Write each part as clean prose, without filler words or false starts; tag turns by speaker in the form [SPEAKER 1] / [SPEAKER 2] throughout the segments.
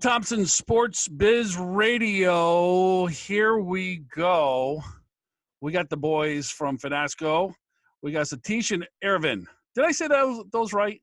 [SPEAKER 1] Thompson Sports Biz Radio. Here we go. We got the boys from Finasco. We got Sathish and Aravind. Did I say those right?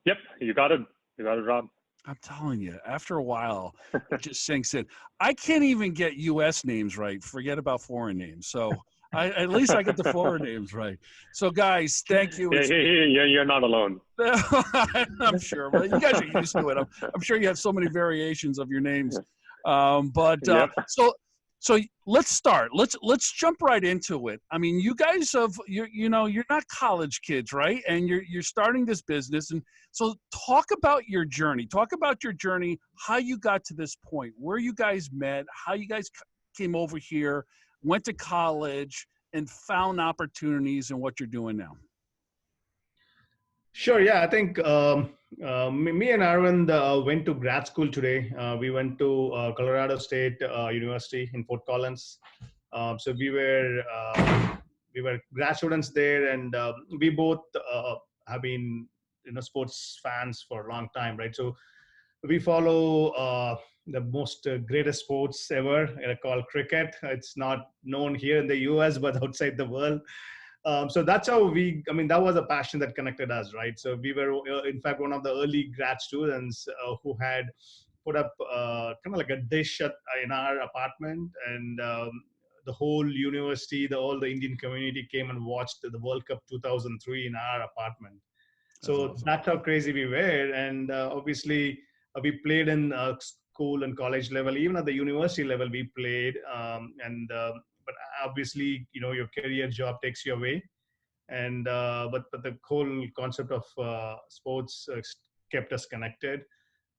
[SPEAKER 2] Yep, you got it. You got it, Rob.
[SPEAKER 1] I'm telling you, after a while, it just sinks in. I can't even get U.S. names right. Forget about foreign names. So at least I get the foreign names right. So, guys, thank you.
[SPEAKER 2] Yeah, you're not alone.
[SPEAKER 1] I'm sure. Well, you guys are used to it. I'm sure you have so many variations of your names.
[SPEAKER 2] Yep.
[SPEAKER 1] So let's start. Let's jump right into it. I mean, you guys you're not college kids, right? And you're starting this business, and so talk about your journey. Talk about your journey, how you got to this point, where you guys met, how you guys came over here, went to college, and found opportunities in what you're doing now.
[SPEAKER 3] Sure. Yeah, I think me and Aravind went to grad school today. We went to Colorado State University in Fort Collins. So we were grad students there, and we both have been sports fans for a long time, right? So we follow the most greatest sports ever called cricket. It's not known here in the US, but outside the world. So that's how that was a passion that connected us, right? So we were, in fact, one of the early grad students who had put up kind of like a dish in our apartment, and the whole university, all the Indian community came and watched the World Cup 2003 in our apartment. So that's how crazy we were. And obviously, we played in school and college level, even at the university level, we played. But obviously, your career job takes you away. And but the whole concept of sports kept us connected.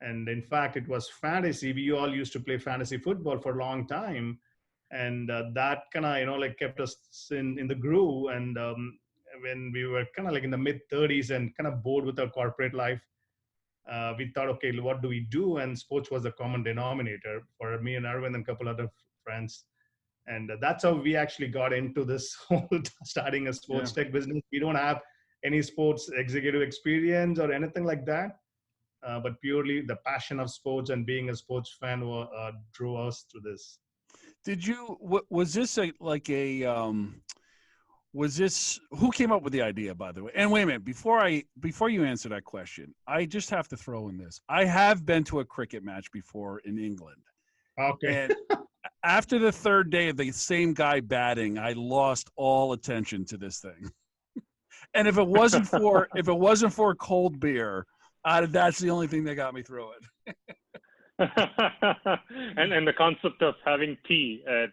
[SPEAKER 3] And in fact, it was fantasy. We all used to play fantasy football for a long time. And that kind of, kept us in the groove. And when we were kind of like in the mid-30s and kind of bored with our corporate life, we thought, okay, what do we do? And sports was the common denominator for me and Aravind and a couple other friends. And that's how we actually got into this whole starting a sports tech business. We don't have any sports executive experience or anything like that, but purely the passion of sports and being a sports fan drew us to this.
[SPEAKER 1] Was this who came up with the idea, by the way? And wait a minute, before you answer that question, I just have to throw in this. I have been to a cricket match before in England.
[SPEAKER 3] Okay.
[SPEAKER 1] And after the third day of the same guy batting, I lost all attention to this thing. And if it wasn't for cold beer, that's the only thing that got me through it.
[SPEAKER 2] and the concept of having tea at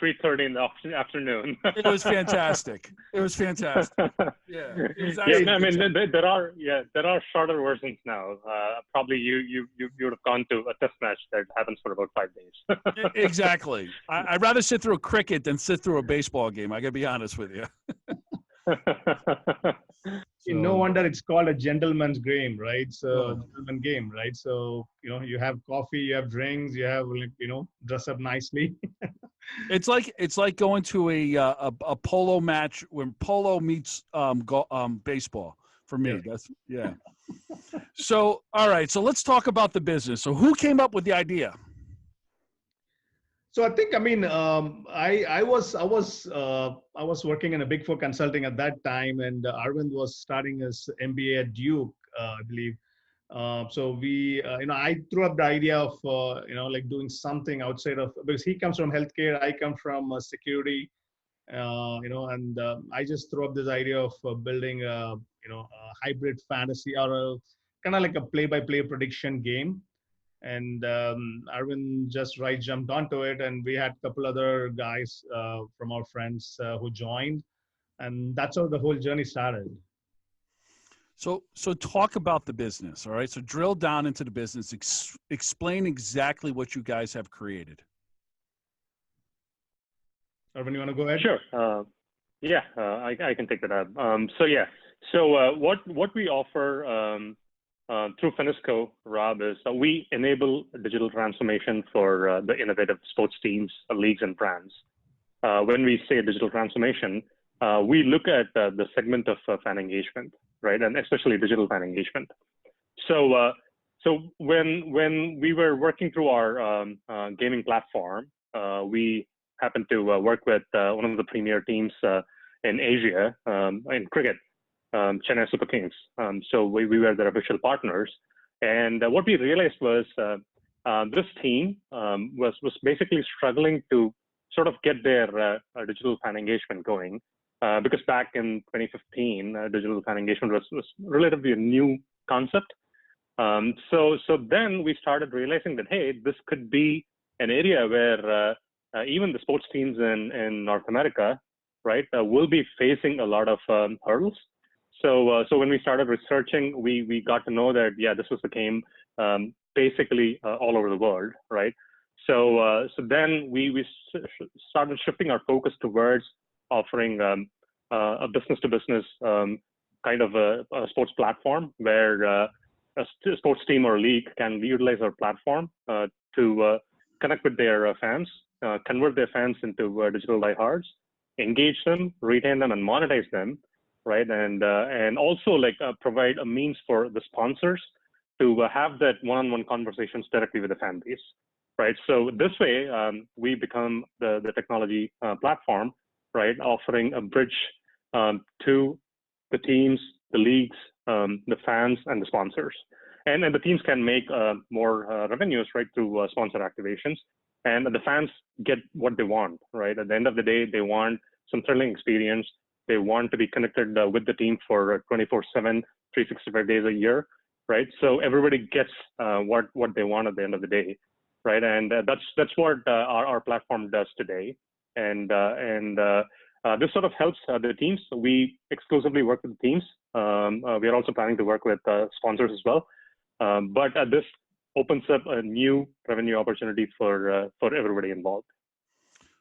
[SPEAKER 2] 3:30 in the afternoon.
[SPEAKER 1] It was fantastic. Yeah, it was
[SPEAKER 2] I mean, there are shorter versions now. Probably you would have gone to a test match that happens for about 5 days.
[SPEAKER 1] Exactly. I'd rather sit through a cricket than sit through a baseball game. I gotta be honest with you.
[SPEAKER 3] No wonder it's called a gentleman's game, right? So gentleman game, right? So you have coffee, you have drinks, you have dress up nicely.
[SPEAKER 1] It's like going to a polo match when polo meets baseball for me. Yeah. So all right, so let's talk about the business. So who came up with the idea?
[SPEAKER 3] So I think I was working in a Big Four consulting at that time, and Aravind was starting his MBA at Duke, I believe. So we, I threw up the idea of, doing something outside of, because he comes from healthcare, I come from security, and I just threw up this idea of building a hybrid fantasy or a kind of like a play-by-play prediction game. And Aravind just jumped onto it, and we had a couple other guys from our friends who joined, and that's how the whole journey started.
[SPEAKER 1] So talk about the business, all right? So drill down into the business. Explain exactly what you guys have created.
[SPEAKER 3] Aravind, you want to go ahead?
[SPEAKER 2] Sure. I can take that up. So what we offer through Finasco, Rob, is we enable digital transformation for the innovative sports teams, leagues, and brands. When we say digital transformation, we look at the segment of fan engagement, right, and especially digital fan engagement. So so when we were working through our gaming platform, we happened to work with one of the premier teams in Asia in cricket, Chennai Super Kings. So we were their official partners. And what we realized was this team was basically struggling to sort of get their digital fan engagement going. Because back in 2015, digital fan engagement was relatively a new concept. So then we started realizing that, hey, this could be an area where even the sports teams in North America, right, will be facing a lot of hurdles. So when we started researching, we got to know that, yeah, this was the game basically all over the world, right? So then we started shifting our focus towards offering a business-to-business kind of a sports platform where a sports team or league can utilize our platform to connect with their fans, convert their fans into digital diehards, engage them, retain them, and monetize them, right? And also like provide a means for the sponsors to have that one-on-one conversations directly with the fan base, right? So this way, we become the technology platform, right? Offering a bridge to the teams, the leagues, the fans, and the sponsors. And the teams can make more revenues, right, through sponsor activations. And the fans get what they want, right? At the end of the day, they want some thrilling experience. They want to be connected with the team for 24/7, 365 days a year, right? So everybody gets what they want at the end of the day, right? And that's what our platform does today. And this sort of helps the teams. We exclusively work with the teams. We are also planning to work with sponsors as well. But this opens up a new revenue opportunity for everybody involved.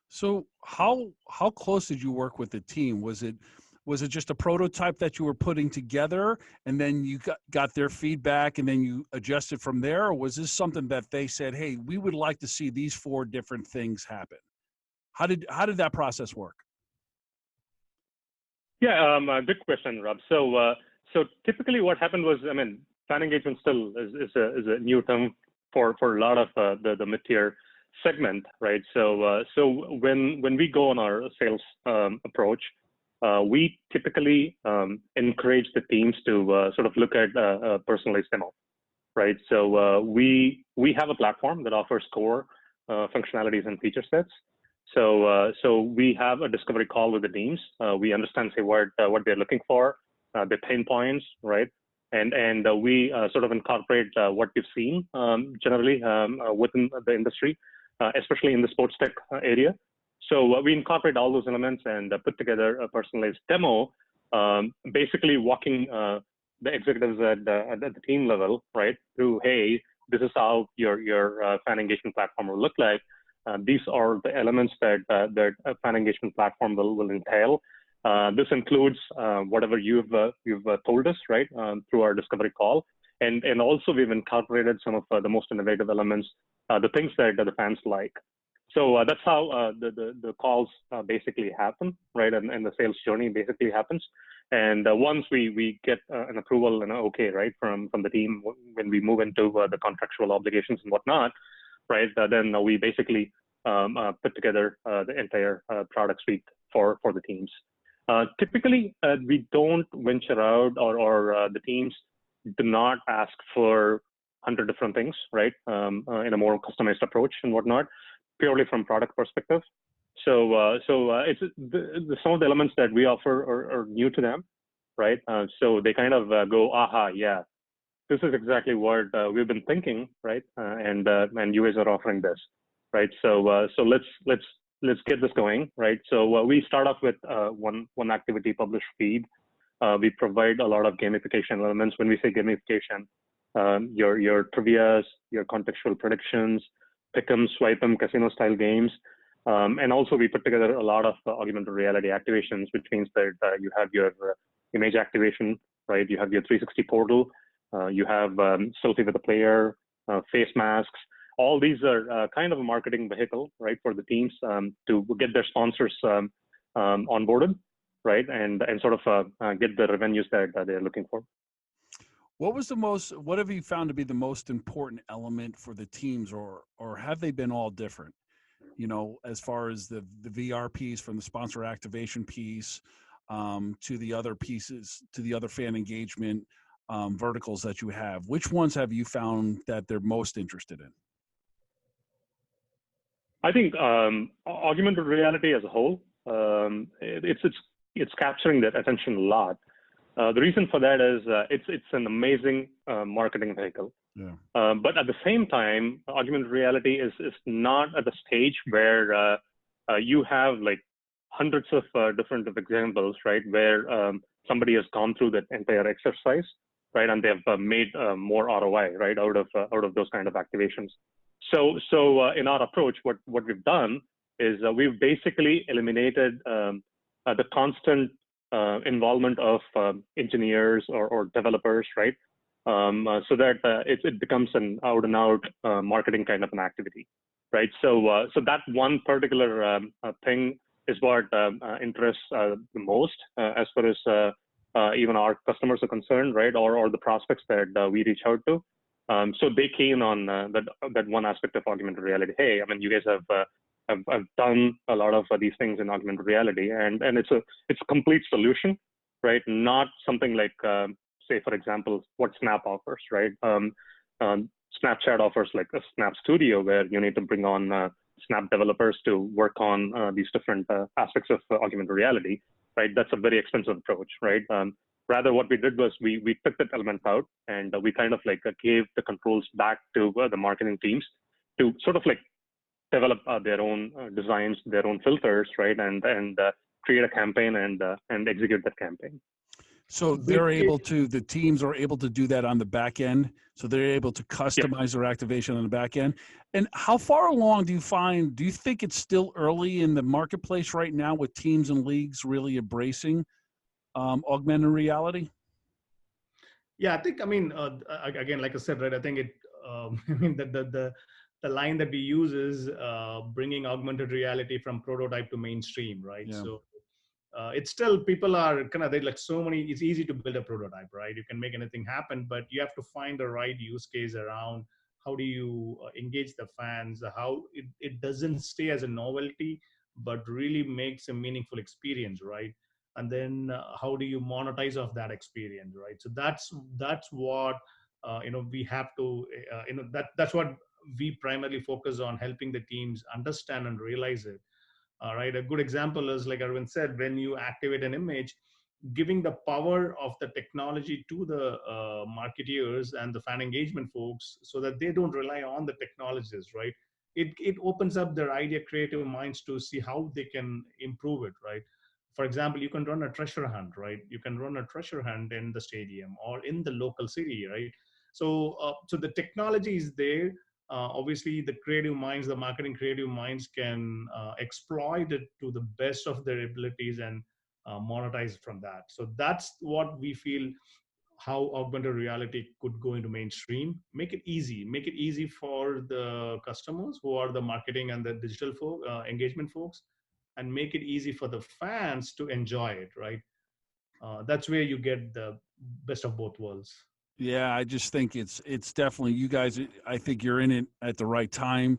[SPEAKER 1] So how close did you work with the team? Was it just a prototype that you were putting together, and then you got their feedback, and then you adjusted from there, or was this something that they said, "Hey, we would like to see these 4 different things happen"? How did that process work?
[SPEAKER 2] Yeah, good question, Rob. So typically what happened was, I mean, fan engagement still is a new term for a lot of the mid-tier segment, right? So when we go on our sales approach, we typically encourage the teams to sort of look at a personalized demo, right? So we have a platform that offers core functionalities and feature sets. So we have a discovery call with the teams. We understand, say, what they're looking for, the pain points, right? And we sort of incorporate what we've seen generally within the industry, especially in the sports tech area. So we incorporate all those elements and put together a personalized demo, basically walking the executives at the team level, right, through, hey, this is how your fan engagement platform will look like. These are the elements that a fan engagement platform will entail. This includes whatever you've told us, right, through our discovery call. And also we've incorporated some of the most innovative elements, the things that the fans like. So that's how the calls basically happen, right? And the sales journey basically happens. And once we get an approval and okay, right, from the team, when we move into the contractual obligations and whatnot, right, then we basically put together the entire product suite for the teams. Typically, we don't venture out, or the teams do not ask for 100 different things, right, in a more customized approach and whatnot, purely from product perspective. So it's some of the elements that we offer are new to them, right? So they kind of go, aha, yeah, this is exactly what we've been thinking, right? And you guys are offering this, right? So let's get this going, right? So we start off with one activity publish feed. We provide a lot of gamification elements. When we say gamification, your trivias, your contextual predictions, pick 'em, swipe 'em, casino style games. And also we put together a lot of augmented reality activations, which means that you have your image activation, right? You have your 360 portal, you have selfie with the player, face masks. All these are kind of a marketing vehicle, right, for the teams to get their sponsors onboarded, right, and sort of get the revenues that they're looking for.
[SPEAKER 1] What have you found to be the most important element for the teams, or have they been all different? As far as the VR piece, from the sponsor activation piece, to the other pieces, to the other fan engagement verticals that you have. Which ones have you found that they're most interested in?
[SPEAKER 2] I think augmented reality as a whole, it's capturing their attention a lot. The reason for that is it's an amazing marketing vehicle.
[SPEAKER 1] Yeah.
[SPEAKER 2] But at the same time, augmented reality is not at the stage where you have like hundreds of different examples, right, where somebody has gone through that entire exercise, right, and they've made more ROI, right, out of those kind of activations. So in our approach, what we've done is we've basically eliminated the constant involvement of engineers or developers, right? So that it becomes an out and out marketing kind of an activity, right? So that one particular thing is what interests the most as far as even our customers are concerned, right? Or the prospects that we reach out to. So they keen on that one aspect of augmented reality. Hey, I mean, you guys have done a lot of these things in augmented reality, and it's a complete solution, right? Not something like say, for example, what Snap offers, right? Snapchat offers like a Snap Studio, where you need to bring on Snap developers to work on these different aspects of augmented reality, right? That's a very expensive approach, right? Rather, what we did was we took that element out, and we kind of like gave the controls back to the marketing teams to sort of like develop their own designs, their own filters, right? And create a campaign and execute that campaign.
[SPEAKER 1] So the teams are able to do that on the back end. So they're able to customize their activation on the back end. And how far along do you think it's still early in the marketplace right now with teams and leagues really embracing augmented reality?
[SPEAKER 3] Yeah, I think, I mean, again, like I said, right, I think I mean, the line that we use is bringing augmented reality from prototype to mainstream, right?
[SPEAKER 1] Yeah.
[SPEAKER 3] So it's still, people are kind of, they like so many, it's easy to build a prototype, right? You can make anything happen, but you have to find the right use case around how do you engage the fans, how it doesn't stay as a novelty, but really makes a meaningful experience, right? And then how do you monetize off that experience, right? So that's what we have to that's what we primarily focus on, helping the teams understand and realize it. Right, a good example is, like Aravind said, when you activate an image, giving the power of the technology to the marketeers and the fan engagement folks, so that they don't rely on the technologists, right? It opens up their idea creative minds to see how they can improve it, right? For example, you can run a treasure hunt, right? You can run a treasure hunt in the stadium or in the local city, right? So the technology is there. Obviously, the creative minds, the marketing creative minds can exploit it to the best of their abilities and monetize from that. So that's what we feel, how augmented reality could go into mainstream. Make it easy for the customers who are the marketing and the digital engagement folks, and make it easy for the fans to enjoy it, right? That's where you get the best of both worlds.
[SPEAKER 1] Yeah, I just think it's definitely, you guys, I think you're in it at the right time.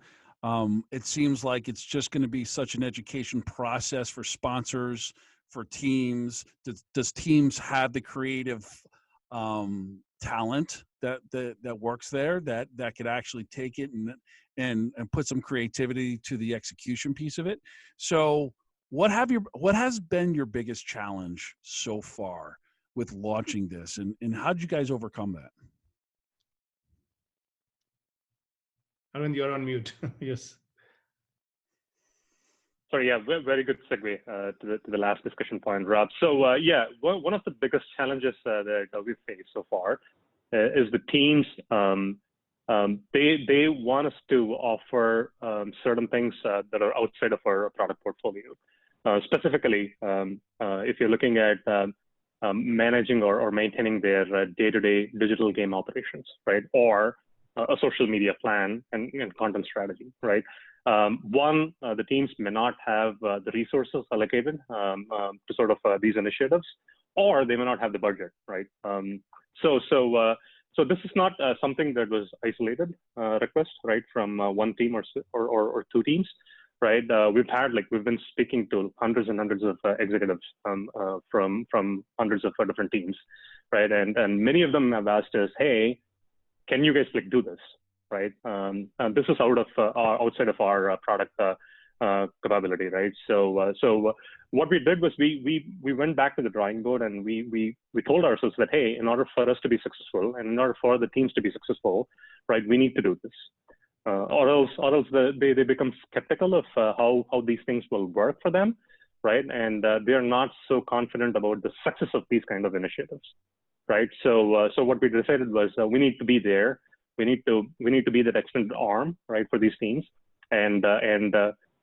[SPEAKER 1] It seems like it's just going to be such an education process for sponsors, for teams. Does teams have the creative talent that works there, that could actually take it and put some creativity to the execution piece of it? So what has been your biggest challenge so far with launching this, and how did you guys overcome that?
[SPEAKER 3] Arvind, you're on mute. Yes.
[SPEAKER 2] Sorry, yeah, very good segue to the last discussion point, Rob. So yeah, one of the biggest challenges that we've faced so far is the teams. They want us to offer certain things that are outside of our product portfolio. Specifically, if you're looking at managing or maintaining their day-to-day digital game operations, right? Or a social media plan and content strategy, right? The teams may not have the resources allocated to sort of these initiatives, or they may not have the budget, right? So this is not something that was isolated request, right, from one team or two teams, right? We've been speaking to hundreds and hundreds of executives from hundreds of different teams, right? And many of them have asked us, hey, can you guys do this, right? And this is outside of our product capability, right? So what we did was we went back to the drawing board, and we told ourselves that, hey, in order for us to be successful and in order for the teams to be successful, right, we need to do this, or else they become skeptical of how these things will work for them, right? And they are not so confident about the success of these kind of initiatives, right? So what we decided was we need to be there. We need to be that extended arm, right, for these teams, and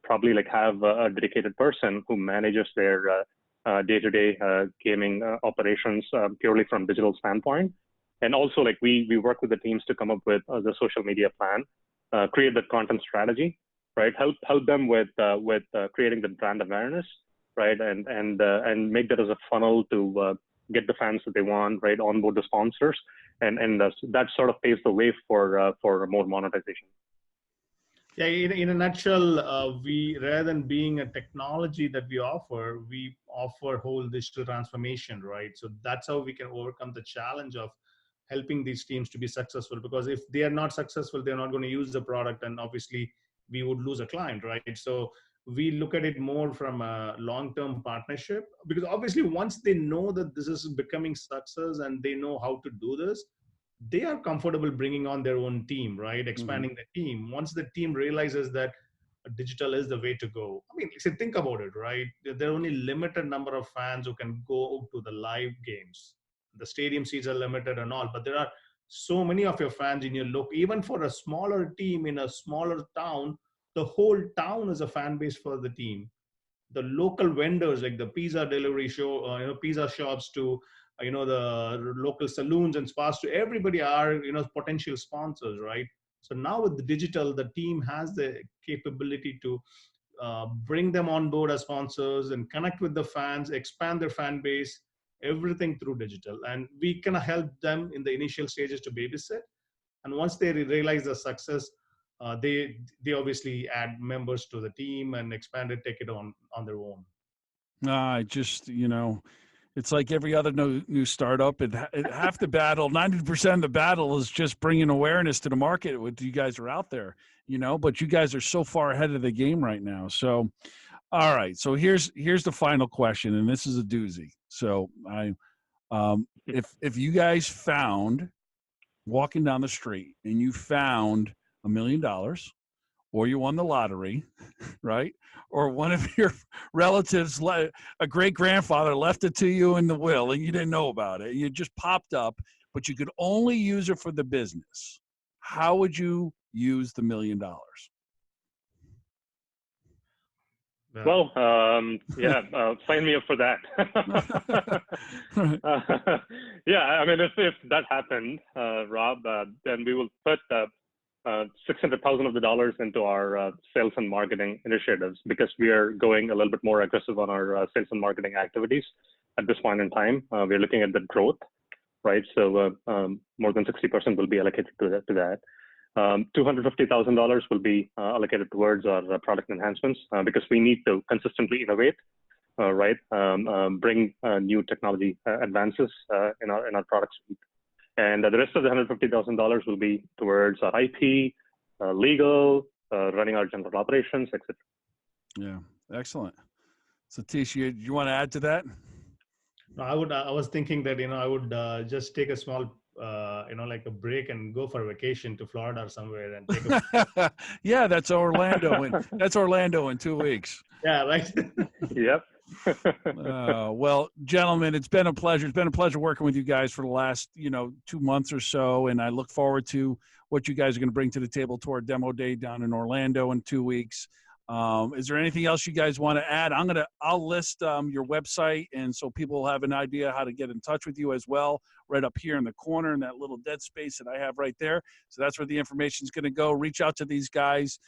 [SPEAKER 2] probably have a dedicated person who manages their day-to-day gaming operations purely from digital standpoint. And also we work with the teams to come up with the social media plan, create the content strategy, right? Help them with creating the brand awareness, right? And make that as a funnel to get the fans that they want, right? Onboard the sponsors, and that sort of paves the way for more monetization.
[SPEAKER 3] Yeah, in a nutshell, we, rather than being a technology that we offer whole digital transformation, right? So that's how we can overcome the challenge of helping these teams to be successful. Because if they are not successful, they're not going to use the product, and obviously we would lose a client, right? So we look at it more from a long-term partnership, because obviously once they know that this is becoming success and they know how to do this, they are comfortable bringing on their own team, right? Expanding the team. Once the team realizes that digital is the way to go. I mean, think about it, right? There are only limited number of fans who can go to the live games. The stadium seats are limited and all, but there are so many of your fans in your local, even for a smaller team in a smaller town, the whole town is a fan base for the team. The local vendors, like the pizza delivery pizza shops, to the local saloons and spas, to everybody are potential sponsors, right? So now with the digital, the team has the capability to bring them on board as sponsors and connect with the fans, expand their fan base, everything through digital. And we can help them in the initial stages to babysit, and once they realize the success, they obviously add members to the team and expand it, take it on their own.
[SPEAKER 1] It's like every other new startup. Half the battle, 90% of the battle is just bringing awareness to the market. With you guys are out there, but you guys are so far ahead of the game right now. So, all right. So here's the final question, and this is a doozy. So if you guys found, walking down the street, and you found $1 million, or you won the lottery, right? Or one of your relatives, a great-grandfather, left it to you in the will, and you didn't know about it. You just popped up, but you could only use it for the business. How would you use the $1 million?
[SPEAKER 2] Well, sign me up for that. I mean, if that happened, Rob, then we will put $600,000 of the dollars into our sales and marketing initiatives, because we are going a little bit more aggressive on our sales and marketing activities at this point in time. We're looking at the growth, right? So more than 60% will be allocated to that. $250,000 will be allocated towards our product enhancements, because we need to consistently innovate, right? Bring new technology advances in our product suite. And the rest of the $150,000 will be towards our IP, legal, running our general operations, etc.
[SPEAKER 1] Yeah, excellent. Sathish, you want to add to that?
[SPEAKER 3] I was thinking that I would just take a small like a break and go for a vacation to Florida or somewhere and take a
[SPEAKER 1] yeah, that's Orlando. That's Orlando in 2 weeks.
[SPEAKER 3] Yeah, right.
[SPEAKER 2] Yep.
[SPEAKER 1] Well, gentlemen, it's been a pleasure. It's been a pleasure working with you guys for the last 2 months or so, and I look forward to what you guys are going to bring to the table to our demo day down in Orlando in 2 weeks. Is there anything else you guys want to add? I'll list your website, and so people will have an idea how to get in touch with you as well, right up here in the corner in that little dead space that I have right there. So that's where the information is going to go. Reach out to these guys,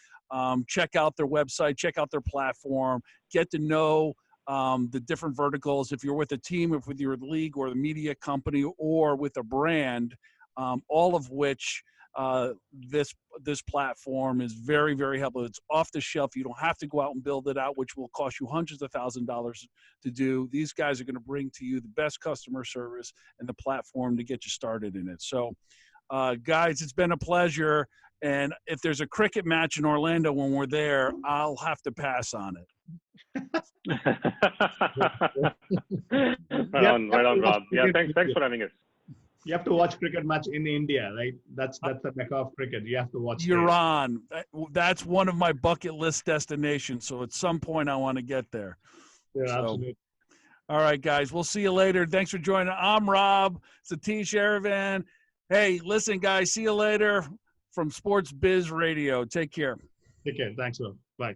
[SPEAKER 1] check out their website, check out their platform, get to know the different verticals. If you're with a team, if with your league or the media company or with a brand, all of which this platform is very, very helpful. It's off the shelf. You don't have to go out and build it out, which will cost you hundreds of thousands of dollars to do. These guys are going to bring to you the best customer service and the platform to get you started in it. So, guys, it's been a pleasure. And if there's a cricket match in Orlando when we're there, I'll have to pass on it.
[SPEAKER 2] Right on, Rob. Yeah, thanks for having us.
[SPEAKER 3] You have to watch cricket match in India, right? That's the mecca of cricket. You have to watch.
[SPEAKER 1] You're on. That's one of my bucket list destinations. So at some point, I want to get there.
[SPEAKER 3] Yeah,
[SPEAKER 1] so,
[SPEAKER 3] absolutely.
[SPEAKER 1] All right, guys. We'll see you later. Thanks for joining. I'm Rob, Sathish, Aravind. Hey, listen, guys. See you later from SportsBiz Radio. Take care.
[SPEAKER 3] Take care. Thanks, Rob. Bye.